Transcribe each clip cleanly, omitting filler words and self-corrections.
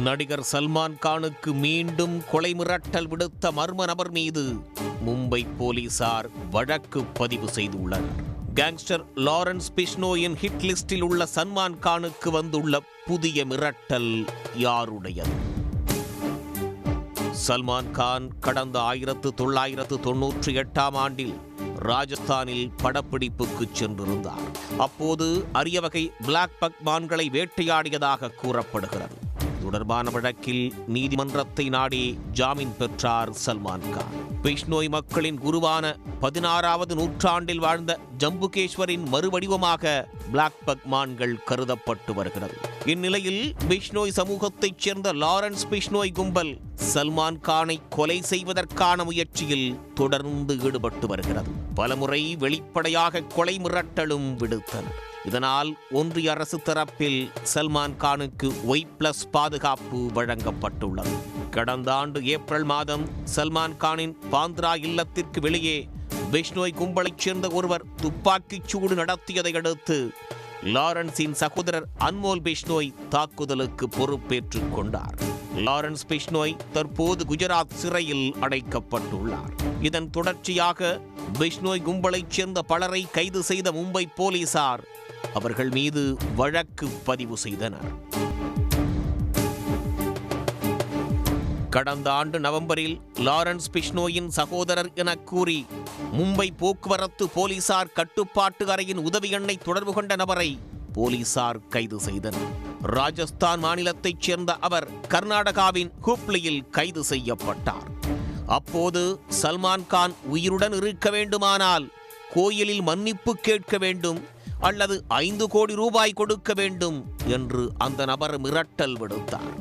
நடிகர் சல்மான் கானுக்கு மீண்டும் கொலை மிரட்டல் விடுத்த மர்ம நபர் மீது மும்பை போலீசார் வழக்கு பதிவு செய்துள்ளனர். கேங்ஸ்டர் லாரன்ஸ் பிஷ்னோயின் ஹிட் லிஸ்டில் உள்ள சல்மான் கானுக்கு வந்துள்ள புதிய மிரட்டல் யாருடையது? சல்மான் கான் கடந்த 1998 ஆண்டில் ராஜஸ்தானில் படப்பிடிப்புக்கு சென்றிருந்தார். அப்போது அரிய வகை பிளாக் பக் மான்களை வேட்டையாடியதாக கூறப்படுகிறது. தொடர்பான வழக்கில் நீதிமன்றத்தை நாடி ஜாமீன் பெற்றார் சல்மான் கான். பிஷ்னோய் மக்களின் குருவான 16வது நூற்றாண்டில் வாழ்ந்த ஜம்புகேஸ்வரின் மறுவடிவமாக பிளாக் பக் மான்கள் கருதப்பட்டு வருகிறது. இந்நிலையில் பிஷ்னோய் சமூகத்தைச் சேர்ந்த லாரன்ஸ் பிஷ்னோய் கும்பல் சல்மான் கானை கொலை செய்வதற்கான முயற்சியில் தொடர்ந்து ஈடுபட்டு வருகிறது. பலமுறை வெளிப்படையாக கொலை மிரட்டலும் விடுத்தனர். இதனால் ஒன்றிய அரசு தரப்பில் சல்மான் கானுக்கு Y+ பாதுகாப்பு வழங்கப்பட்டுள்ளது. கடந்த ஆண்டு ஏப்ரல் மாதம் சல்மான் கானின் பாந்த்ரா இல்லத்திற்கு வெளியே பிஷ்னோய் கும்பலைச் சேர்ந்த ஒருவர் துப்பாக்கிச் சூடு நடத்தியதை அடுத்து லாரன்ஸின் சகோதரர் அன்மோல் பிஷ்னோய் தாக்குதலுக்கு பொறுப்பேற்றுக் கொண்டார். லாரன்ஸ் பிஷ்னோய் தற்போது குஜராத் சிறையில் அடைக்கப்பட்டுள்ளார். இதன் தொடர்ச்சியாக பிஷ்னோய் கும்பலைச் சேர்ந்த பலரை கைது செய்த மும்பை போலீசார் அவர்கள் மீது வழக்கு பதிவு செய்தனர். கடந்த ஆண்டு நவம்பரில் லாரன்ஸ் பிஷ்னோயின் சகோதரர் என கூறி மும்பை போக்குவரத்து போலீசார் கட்டுப்பாட்டு அறையின் உதவி எண்ணை தொடர்பு கொண்ட நபரை போலீசார் கைது செய்தனர். ராஜஸ்தான் மாநிலத்தைச் சேர்ந்த அவர் கர்நாடகாவின் ஹூப்ளியில் கைது செய்யப்பட்டார். அப்போது சல்மான் கான் உயிருடன் இருக்க வேண்டுமானால் கோயிலில் மன்னிப்பு கேட்க வேண்டும் அல்லது 5 கோடி ரூபாய் கொடுக்க வேண்டும் என்று அந்த நபர் மிரட்டல் விடுத்தார்.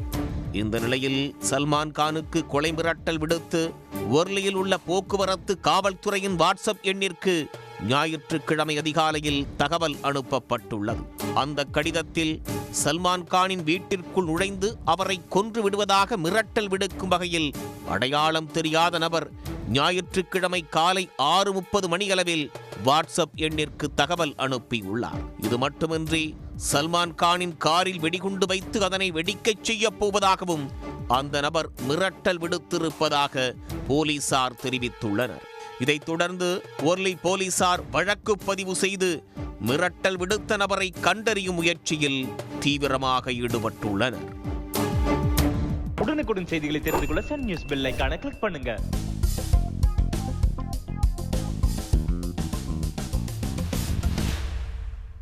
இந்த நிலையில் சல்மான் கானுக்கு கொலை மிரட்டல் விடுத்து ஒர்லியில் உள்ள போக்குவரத்து காவல்துறையின் வாட்ஸ்அப் எண்ணிற்கு ஞாயிற்றுக்கிழமை அதிகாலையில் தகவல் அனுப்பப்பட்டுள்ளது. அந்த கடிதத்தில் சல்மான் கானின் வீட்டிற்குள் நுழைந்து அவரை கொன்று விடுவதாக மிரட்டல் விடுக்கும் வகையில் அடையாளம் தெரியாத நபர் ஞாயிற்றுக்கிழமை காலை 6:30 மணியளவில் வாட்ஸ்அப் எண்ணிற்கு தகவல் அனுப்பியுள்ளார். இது மட்டுமின்றி சல்மான் கானின் காரில் வெடிகுண்டு வைத்து அதனை வெடிக்கச் செய்யப் போவதாகவும் அந்த நபர் மிரட்டல் விடுத்திருப்பதாக போலீசார் தெரிவித்துள்ளனர். இதைத் தொடர்ந்து ஒர்லி போலீசார் வழக்கு பதிவு செய்து மிரட்டல் விடுத்த நபரை கண்டறியும் முயற்சியில் தீவிரமாக ஈடுபட்டுள்ளனர். உடனுக்குடன் செய்திகளை தெரிந்து கொள்ள சன் நியூஸ் பெல் ஐகானை கிளிக் பண்ணுங்க.